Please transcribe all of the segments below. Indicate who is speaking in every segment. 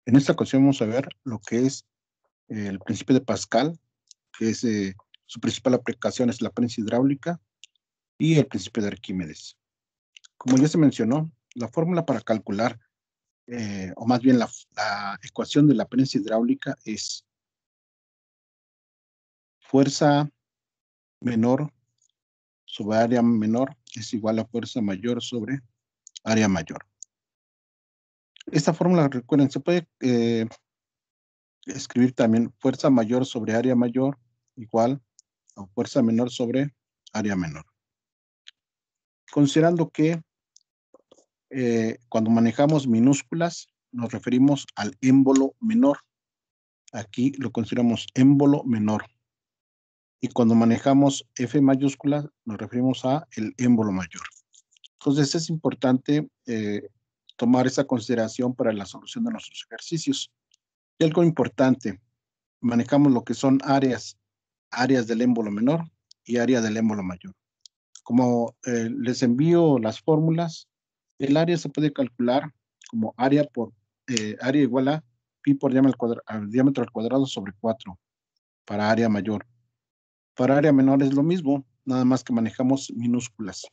Speaker 1: En esta ocasión vamos a ver lo que es el principio de Pascal, que es su principal aplicación es la prensa hidráulica, y el principio de Arquímedes. Como ya se mencionó, la fórmula para calcular, o más bien la ecuación de la prensa hidráulica es fuerza menor sobre área menor es igual a fuerza mayor sobre área mayor. Esta fórmula, recuerden, se puede escribir también fuerza mayor sobre área mayor igual a fuerza menor sobre área menor. Considerando que cuando manejamos minúsculas nos referimos al émbolo menor. Aquí lo consideramos émbolo menor. Y cuando manejamos F mayúscula nos referimos a el émbolo mayor. Entonces es importante tomar esa consideración para la solución de nuestros ejercicios. Y algo importante, manejamos lo que son áreas del émbolo menor y área del émbolo mayor. Como les envío las fórmulas, el área se puede calcular como área igual a pi por diámetro al cuadrado sobre 4 para área mayor. Para área menor es lo mismo, nada más que manejamos minúsculas.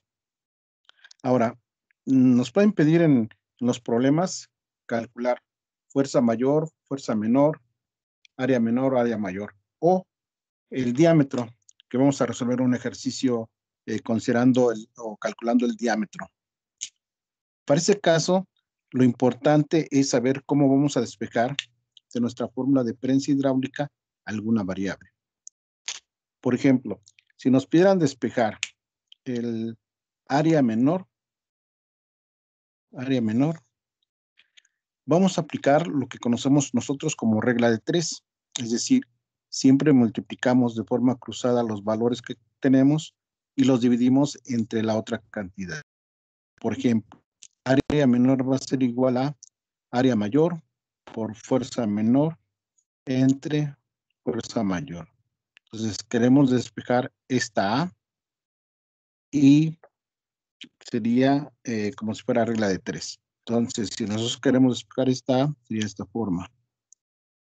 Speaker 1: Ahora, nos pueden pedir en los problemas calcular fuerza mayor, fuerza menor, área menor, área mayor, o el diámetro, que vamos a resolver un ejercicio considerando o calculando el diámetro. Para ese caso, lo importante es saber cómo vamos a despejar de nuestra fórmula de prensa hidráulica alguna variable. Por ejemplo, si nos pidieran despejar el área menor, vamos a aplicar lo que conocemos nosotros como regla de 3, es decir, siempre multiplicamos de forma cruzada los valores que tenemos y los dividimos entre la otra cantidad. Por ejemplo, área menor va a ser igual a área mayor por fuerza menor entre fuerza mayor. Entonces queremos despejar esta A y sería como si fuera regla de 3. Entonces, si nosotros queremos despejar esta A, sería de esta forma.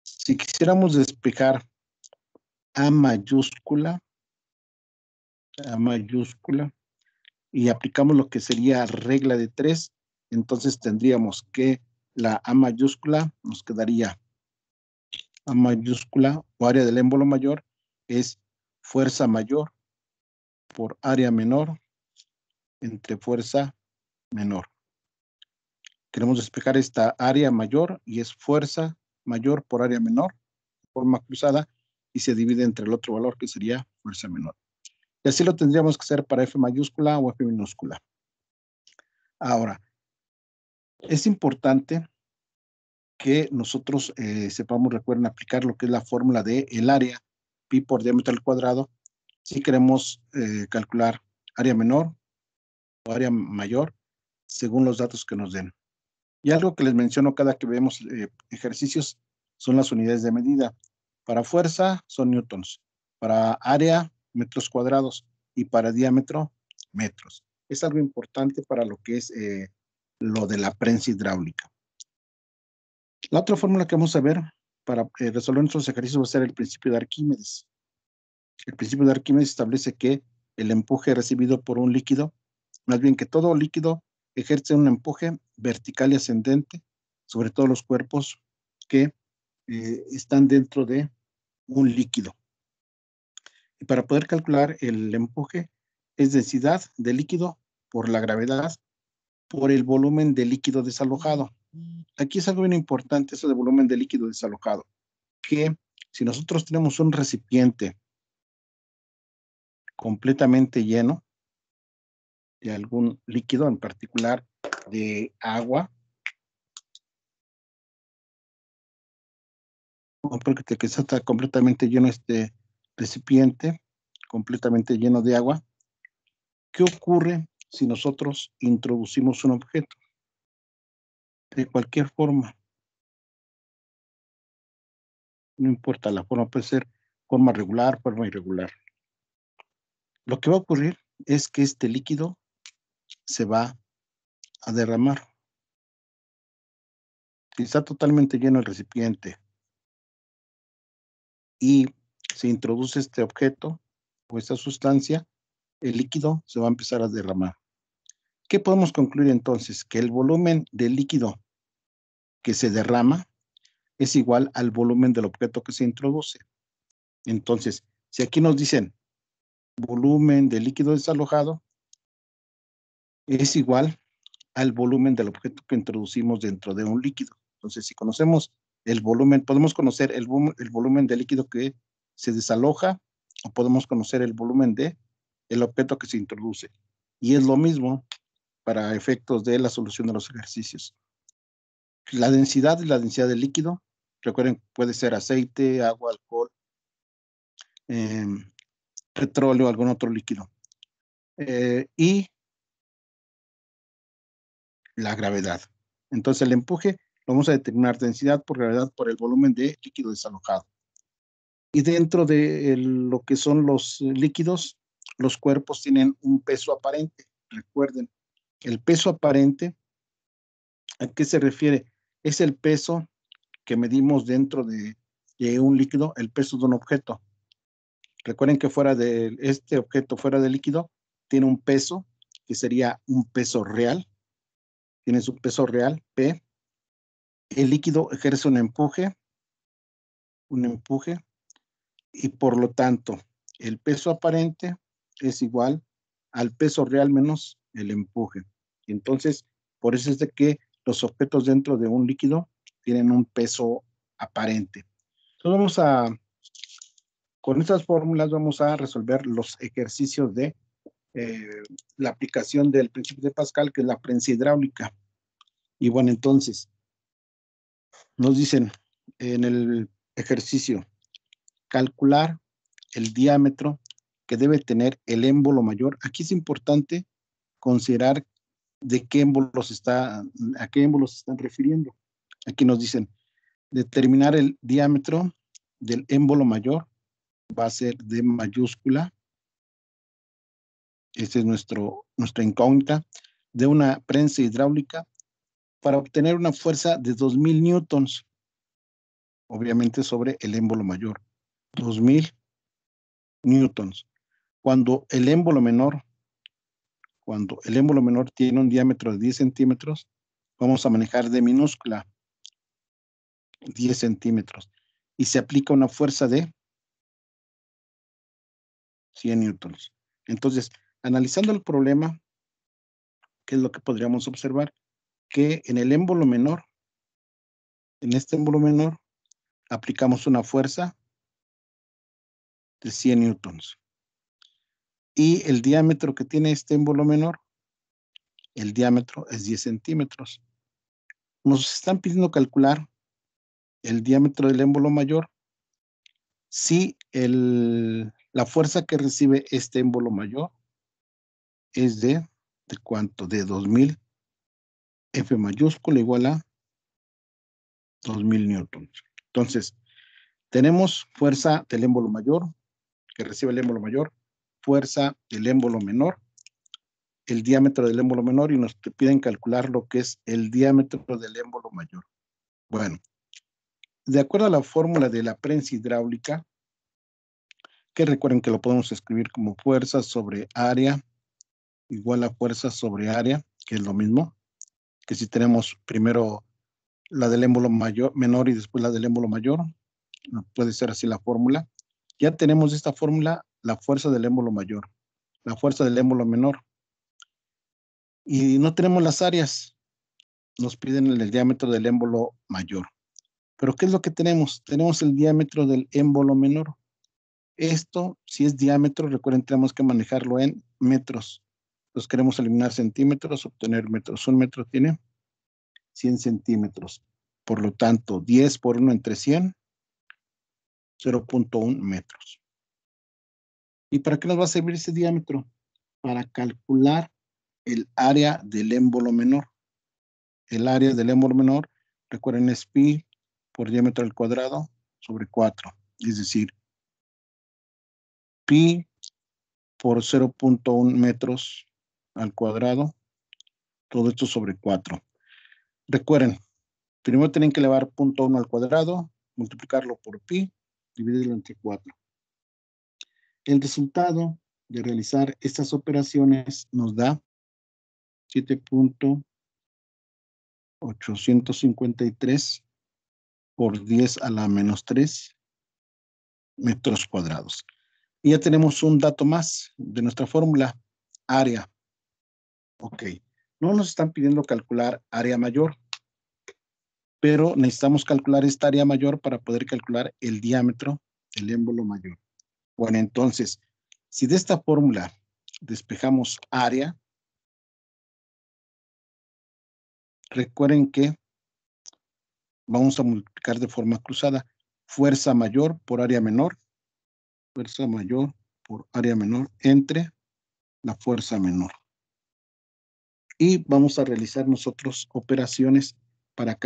Speaker 1: Si quisiéramos despejar A mayúscula, y aplicamos lo que sería regla de 3, entonces tendríamos que la A mayúscula nos quedaría A mayúscula o área del émbolo mayor es fuerza mayor por área menor entre fuerza menor. Queremos despejar esta área mayor y es fuerza mayor por área menor, forma cruzada, y se divide entre el otro valor que sería fuerza menor. Y así lo tendríamos que hacer para F mayúscula o F minúscula. Ahora, es importante que nosotros sepamos, recuerden, aplicar lo que es la fórmula de el área, pi por diámetro al cuadrado, si queremos calcular área menor o área mayor, según los datos que nos den. Y algo que les menciono cada que vemos ejercicios son las unidades de medida. Para fuerza son newtons, para área metros cuadrados y para diámetro metros. Es algo importante para lo que es lo de la prensa hidráulica. La otra fórmula que vamos a ver para resolver nuestros ejercicios va a ser el principio de Arquímedes. El principio de Arquímedes establece que el empuje recibido por un líquido, más bien que todo líquido ejerce un empuje vertical y ascendente sobre todos los cuerpos que están dentro de un líquido. Y para poder calcular el empuje es densidad de líquido por la gravedad por el volumen de líquido desalojado. Aquí es algo bien importante eso de volumen de líquido desalojado, que si nosotros tenemos un recipiente completamente lleno de algún líquido, en particular de agua, porque que está completamente lleno este recipiente, completamente lleno de agua, ¿qué ocurre si nosotros introducimos un objeto? De cualquier forma, no importa la forma, puede ser forma regular, forma irregular. Lo que va a ocurrir es que este líquido se va a derramar. Si está totalmente lleno el recipiente y se introduce este objeto o esta sustancia, el líquido se va a empezar a derramar. ¿Qué podemos concluir entonces? Que el volumen del líquido que se derrama es igual al volumen del objeto que se introduce. Entonces, si aquí nos dicen volumen del líquido desalojado, es igual al volumen del objeto que introducimos dentro de un líquido. Entonces, si conocemos el volumen, podemos conocer el volumen del líquido que se desaloja o podemos conocer el volumen de el objeto que se introduce. Y es lo mismo para efectos de la solución de los ejercicios. La densidad y la densidad del líquido, recuerden, puede ser aceite, agua, alcohol, eh, petróleo, algún otro líquido. Y la gravedad. Entonces el empuje lo vamos a determinar densidad por gravedad por el volumen de líquido desalojado. Y dentro de lo que son los líquidos, los cuerpos tienen un peso aparente. Recuerden, el peso aparente, ¿a qué se refiere? Es el peso que medimos dentro de un líquido, el peso de un objeto. Recuerden que fuera de este objeto, fuera del líquido, tiene un peso que sería un peso real. Tiene su peso real, P. El líquido ejerce un empuje, y por lo tanto, el peso aparente es igual al peso real menos el empuje. Y entonces, por eso es de que los objetos dentro de un líquido tienen un peso aparente. Entonces con estas fórmulas vamos a resolver los ejercicios de la aplicación del principio de Pascal, que es la prensa hidráulica. Y bueno, entonces, nos dicen en el ejercicio, calcular el diámetro que debe tener el émbolo mayor. Aquí es importante considerar de qué émbolos a qué émbolos se están refiriendo. Aquí nos dicen, determinar el diámetro del émbolo mayor va a ser D mayúscula. Esta es nuestra incógnita de una prensa hidráulica para obtener una fuerza de 2000 newtons, obviamente sobre el émbolo mayor. 2000 newtons. Cuando el émbolo menor tiene un diámetro de 10 centímetros, vamos a manejar de minúscula 10 centímetros y se aplica una fuerza de 100 newtons. Entonces, analizando el problema, ¿qué es lo que podríamos observar? Que en el émbolo menor, en este émbolo menor, aplicamos una fuerza de 100 newtons. Y el diámetro que tiene este émbolo menor, el diámetro es 10 centímetros. Nos están pidiendo calcular el diámetro del émbolo mayor si la fuerza que recibe este émbolo mayor es ¿de cuánto? De 2000 F mayúscula igual a 2000 newtons. Entonces, tenemos fuerza del émbolo mayor, que recibe el émbolo mayor, fuerza del émbolo menor, el diámetro del émbolo menor, y nos piden calcular lo que es el diámetro del émbolo mayor. Bueno, de acuerdo a la fórmula de la prensa hidráulica, que recuerden que lo podemos escribir como fuerza sobre área igual a fuerza sobre área, que es lo mismo, que si tenemos primero la del émbolo menor y después la del émbolo mayor, puede ser así la fórmula. Ya tenemos esta fórmula, la fuerza del émbolo mayor, la fuerza del émbolo menor. Y no tenemos las áreas, nos piden el diámetro del émbolo mayor. Pero ¿qué es lo que tenemos? Tenemos el diámetro del émbolo menor. Esto, si es diámetro, recuerden, tenemos que manejarlo en metros. Entonces queremos eliminar centímetros, obtener metros. Un metro tiene 100 centímetros. Por lo tanto, 10 por 1 entre 100, 0.1 metros. ¿Y para qué nos va a servir ese diámetro? Para calcular el área del émbolo menor. El área del émbolo menor, recuerden, es pi por diámetro al cuadrado sobre 4. Es decir, pi por 0.1 metros al cuadrado, todo esto sobre 4. Recuerden, Primero tienen que elevar 0.1 al cuadrado, multiplicarlo por pi, dividirlo entre 4. El resultado de realizar estas operaciones nos da 7.853 por 10 a la menos 3 metros cuadrados. Y ya tenemos un dato más de nuestra fórmula, área. Ok, no nos están pidiendo calcular área mayor, pero necesitamos calcular esta área mayor para poder calcular el diámetro del émbolo mayor. Bueno, entonces, si de esta fórmula despejamos área, recuerden que vamos a multiplicar de forma cruzada fuerza mayor por área menor, fuerza mayor por área menor entre la fuerza menor. Y vamos a realizar nosotros operaciones para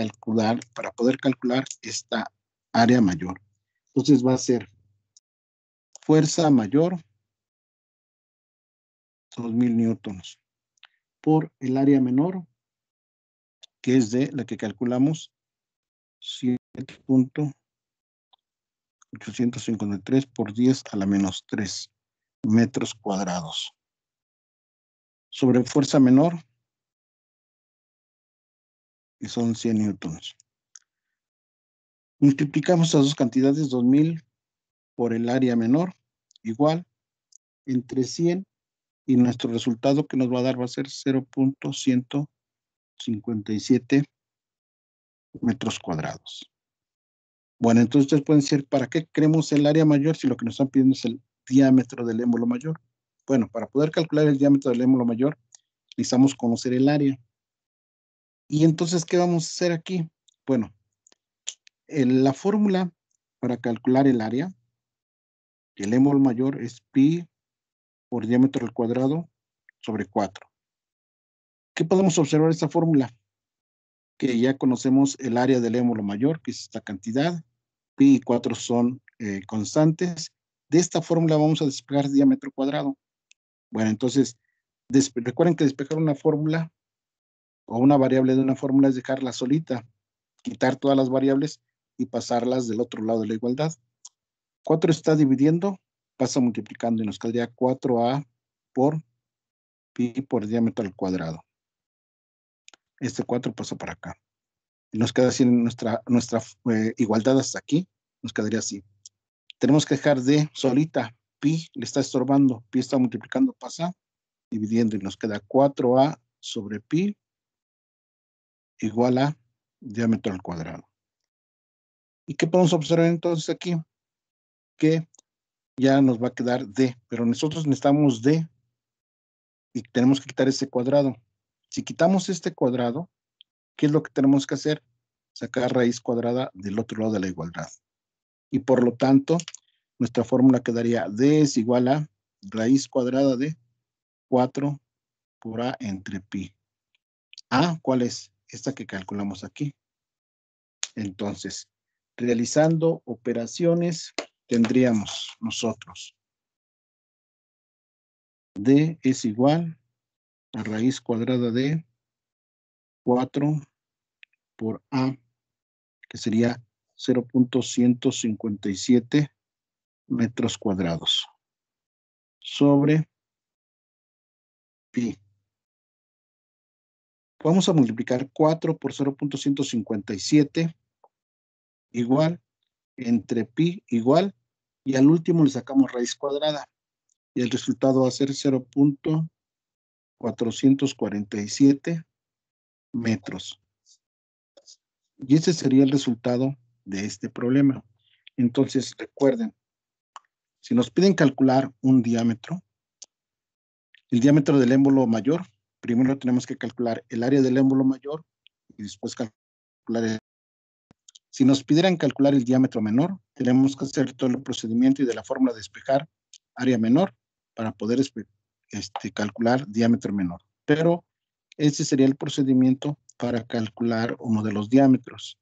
Speaker 1: poder calcular esta área mayor. Entonces va a ser fuerza mayor, 2000 newtons, por el área menor, que es de la que calculamos, 7.853 por 10 a la menos 3 metros cuadrados. Sobre fuerza menor, que son 100 newtons. Multiplicamos esas dos cantidades, 2000 por el área menor, igual, entre 100, y nuestro resultado que nos va a dar va a ser 0.157 metros cuadrados. Bueno, entonces ustedes pueden decir, ¿para qué queremos el área mayor si lo que nos están pidiendo es el diámetro del émbolo mayor? Bueno, para poder calcular el diámetro del émbolo mayor, necesitamos conocer el área. Y entonces, ¿qué vamos a hacer aquí? Bueno, la fórmula para calcular el área, el émbolo mayor es pi por diámetro al cuadrado sobre 4. ¿Qué podemos observar de esta fórmula? Que ya conocemos el área del émbolo mayor, que es esta cantidad. Pi y 4 son constantes. De esta fórmula vamos a despejar diámetro cuadrado. Bueno, entonces, recuerden que despejar una fórmula o una variable de una fórmula es dejarla solita, quitar todas las variables y pasarlas del otro lado de la igualdad. 4 está dividiendo, pasa multiplicando y nos quedaría 4a por pi por diámetro al cuadrado. Este 4 pasa para acá. Y nos queda así nuestra igualdad hasta aquí, nos quedaría así. Tenemos que dejar de solita, pi le está estorbando, pi está multiplicando, pasa, dividiendo y nos queda 4a sobre pi igual a diámetro al cuadrado. ¿Y qué podemos observar entonces aquí? Que ya nos va a quedar d, pero nosotros necesitamos d y tenemos que quitar ese cuadrado. Si quitamos este cuadrado, ¿qué es lo que tenemos que hacer? Sacar raíz cuadrada del otro lado de la igualdad. Y por lo tanto, nuestra fórmula quedaría d es igual a raíz cuadrada de 4 por a entre pi. A, ¿cuál es? Esta que calculamos aquí. Entonces, realizando operaciones, tendríamos nosotros d es igual a raíz cuadrada de 4 por a, que sería 0.157 metros cuadrados sobre pi. Vamos a multiplicar 4 por 0.157 igual entre pi igual, y al último le sacamos raíz cuadrada y el resultado va a ser 0.447 metros. Y ese sería el resultado de este problema. Entonces, recuerden, si nos piden calcular un diámetro, el diámetro del émbolo mayor, primero tenemos que calcular el área del émbolo mayor y después calcular el... Si nos pidieran calcular el diámetro menor, tenemos que hacer todo el procedimiento y de la fórmula de despejar área menor para poder calcular diámetro menor. Pero ese sería el procedimiento para calcular uno de los diámetros.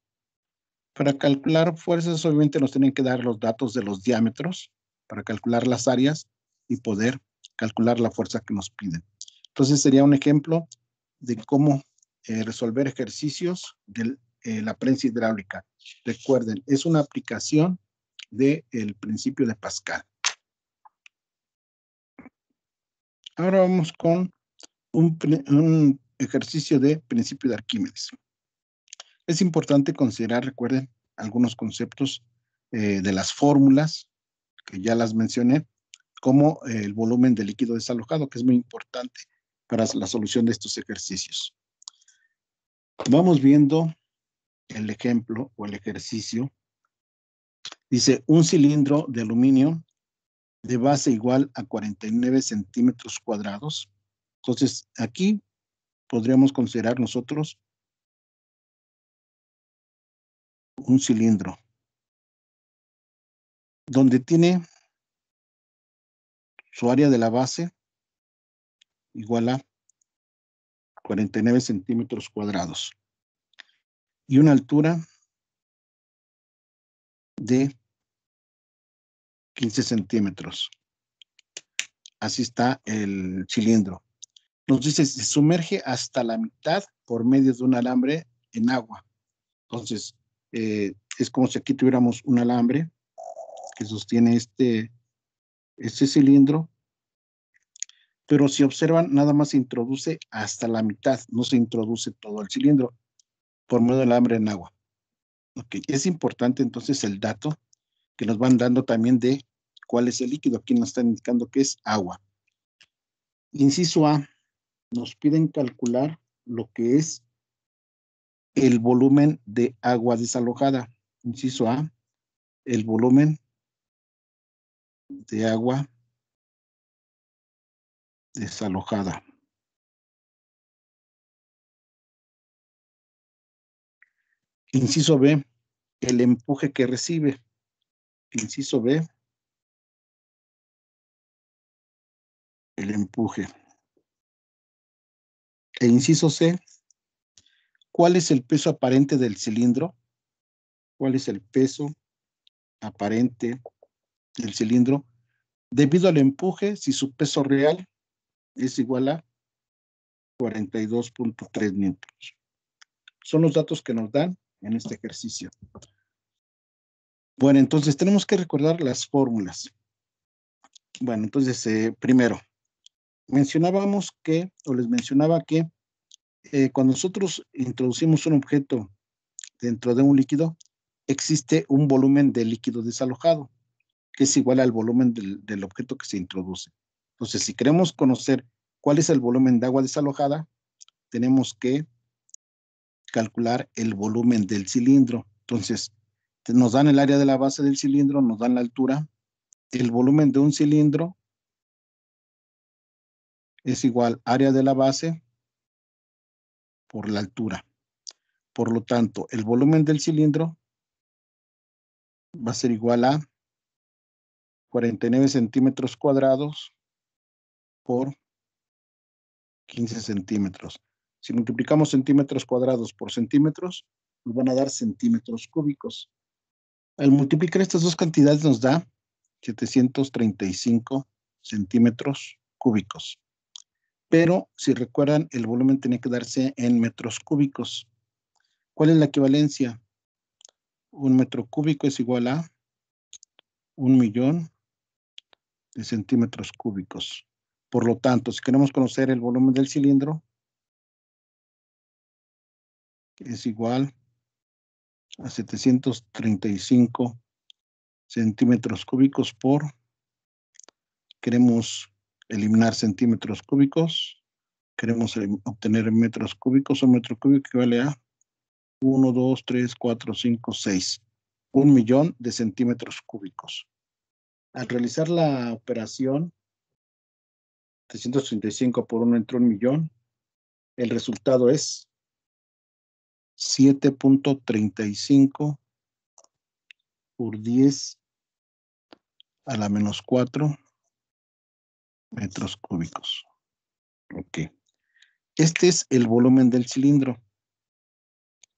Speaker 1: Para calcular fuerzas, obviamente nos tienen que dar los datos de los diámetros para calcular las áreas y poder calcular la fuerza que nos piden. Entonces sería un ejemplo de cómo resolver ejercicios del la prensa hidráulica. Recuerden, es una aplicación del principio de Pascal. Ahora vamos con un ejercicio de principio de Arquímedes. Es importante considerar, recuerden, algunos conceptos de las fórmulas, que ya las mencioné, como el volumen de líquido desalojado, que es muy importante para la solución de estos ejercicios. Vamos viendo el ejemplo o el ejercicio. Dice, un cilindro de aluminio de base igual a 49 centímetros cuadrados. Entonces, aquí podríamos considerar nosotros un cilindro donde tiene su área de la base igual a 49 centímetros cuadrados y una altura de 15 centímetros. Así está el cilindro. Nos dice, se sumerge hasta la mitad por medio de un alambre en agua. Entonces, es como si aquí tuviéramos un alambre que sostiene este cilindro, pero si observan, nada más se introduce hasta la mitad, no se introduce todo el cilindro por medio del alambre en agua. Okay. Es importante entonces el dato que nos van dando también de cuál es el líquido. Aquí nos están indicando que es agua. Inciso A, nos piden calcular lo que es el volumen de agua desalojada. Inciso A, el volumen de agua desalojada. Inciso B, el empuje que recibe. Inciso B, el empuje. E inciso C, ¿cuál es el peso aparente del cilindro? ¿Cuál es el peso aparente del cilindro debido al empuje si su peso real es igual a 42.3 newtons? Son los datos que nos dan en este ejercicio. Bueno, entonces tenemos que recordar las fórmulas. Bueno, entonces, primero, les mencionaba que cuando nosotros introducimos un objeto dentro de un líquido, existe un volumen de líquido desalojado, que es igual al volumen del objeto que se introduce. Entonces, si queremos conocer cuál es el volumen de agua desalojada, tenemos que calcular el volumen del cilindro. Entonces, nos dan el área de la base del cilindro, nos dan la altura. El volumen de un cilindro es igual área de la base por la altura. Por lo tanto, el volumen del cilindro va a ser igual a 49 centímetros cuadrados por 15 centímetros. Si multiplicamos centímetros cuadrados por centímetros, nos van a dar centímetros cúbicos. Al multiplicar estas dos cantidades nos da 735 centímetros cúbicos. Pero, si recuerdan, el volumen tiene que darse en metros cúbicos. ¿Cuál es la equivalencia? Un metro cúbico es igual a 1.000.000 de centímetros cúbicos. Por lo tanto, si queremos conocer el volumen del cilindro, es igual a 735 centímetros cúbicos por, queremos eliminar centímetros cúbicos, queremos obtener metros cúbicos, un metro cúbico equivale a 1, 2, 3, 4, 5, 6. 1.000.000 de centímetros cúbicos. Al realizar la operación, 335 por 1 entre 1.000.000, el resultado es 7.35 por 10 a la menos 4 metros cúbicos. Ok. Este es el volumen del cilindro.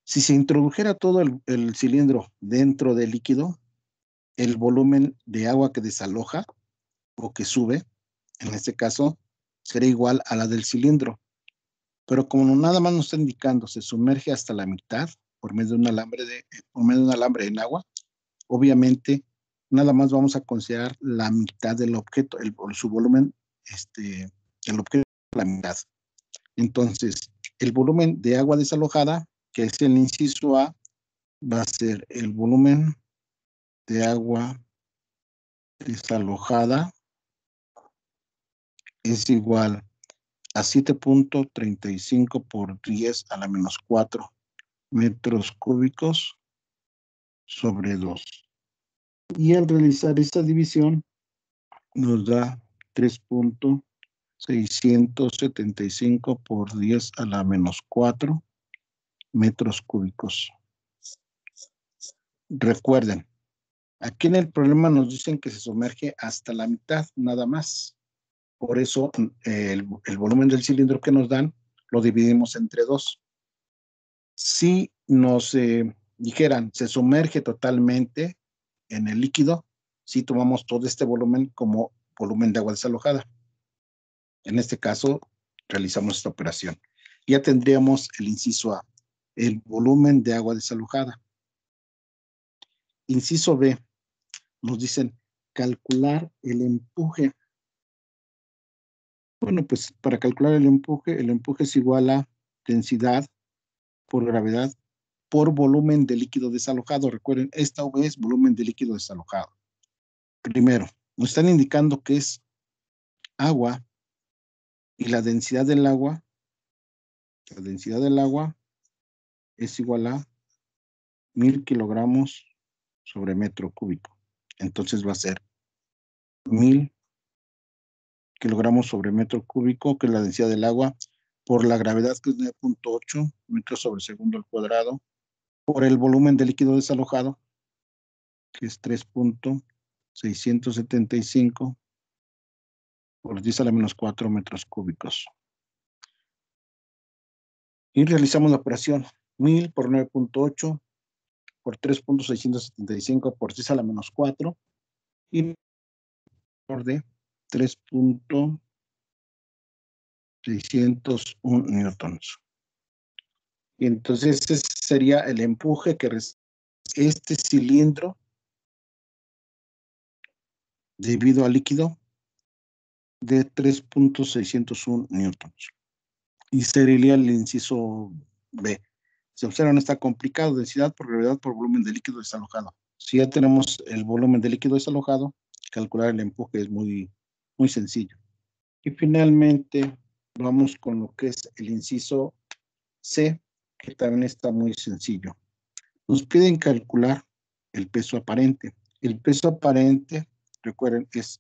Speaker 1: Si se introdujera todo el cilindro dentro del líquido, el volumen de agua que desaloja o que sube, en este caso, sería igual a la del cilindro. Pero como nada más nos está indicando, se sumerge hasta la mitad, por medio de un alambre en agua, obviamente nada más vamos a considerar la mitad del objeto, su volumen, el objeto, la mitad. Entonces, el volumen de agua desalojada, que es el inciso A, va a ser el volumen de agua desalojada es igual a 7.35 por 10 a la menos 4 metros cúbicos sobre 2. Y al realizar esta división nos da 3.675 por 10 a la menos 4 metros cúbicos. Recuerden, aquí en el problema nos dicen que se sumerge hasta la mitad, nada más. Por eso el volumen del cilindro que nos dan lo dividimos entre 2. Si nos dijeran se sumerge totalmente en el líquido, si tomamos todo este volumen como volumen de agua desalojada. En este caso, realizamos esta operación. Ya tendríamos el inciso A, el volumen de agua desalojada. Inciso B, nos dicen calcular el empuje. Bueno, pues para calcular el empuje es igual a densidad por gravedad por volumen de líquido desalojado. Recuerden, esta V es volumen de líquido desalojado. Primero, nos están indicando que es agua y la densidad del agua es igual a 1000 kilogramos sobre metro cúbico. Entonces va a ser 1000 kilogramos sobre metro cúbico, que es la densidad del agua, por la gravedad, que es 9.8 metros sobre segundo al cuadrado, por el volumen de líquido desalojado, que es 3.675 por 10 a la menos 4 metros cúbicos. Y realizamos la operación 1000 por 9.8 por 3.675 por 10 a la menos 4 y por de 3.601 newtons. Y entonces ese sería el empuje que este cilindro debido al líquido de 3.601 newtons. Y sería el inciso B. Se observa, no está complicado, densidad por gravedad por volumen de líquido desalojado. Si ya tenemos el volumen de líquido desalojado, calcular el empuje es muy sencillo. Y finalmente vamos con lo que es el inciso C, que también está muy sencillo. Nos piden calcular el peso aparente. El peso aparente, recuerden, es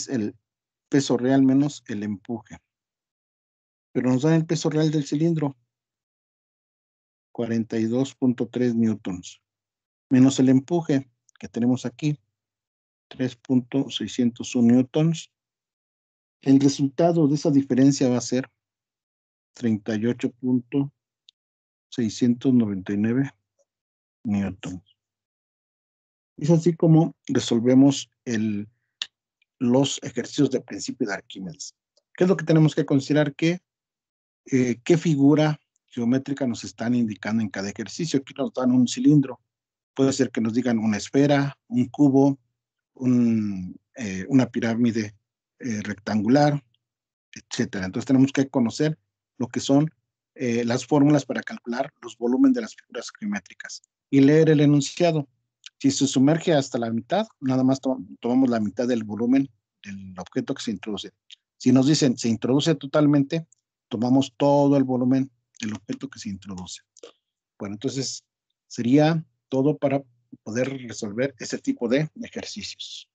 Speaker 1: el peso real menos el empuje. Pero nos dan el peso real del cilindro, 42.3 newtons, menos el empuje que tenemos aquí, 3.601 newtons. El resultado de esa diferencia va a ser 38.699 newtons. Es así como resolvemos los ejercicios de principio de Arquímedes. ¿Qué es lo que tenemos que considerar? ¿Qué figura geométrica nos están indicando en cada ejercicio? Aquí nos dan un cilindro. Puede ser que nos digan una esfera, un cubo, una pirámide rectangular, etcétera. Entonces tenemos que conocer lo que son las fórmulas para calcular los volúmenes de las figuras geométricas y leer el enunciado. Si se sumerge hasta la mitad, nada más tomamos la mitad del volumen del objeto que se introduce. Si nos dicen se introduce totalmente, tomamos todo el volumen del objeto que se introduce. Bueno, entonces sería todo para poder resolver este tipo de ejercicios.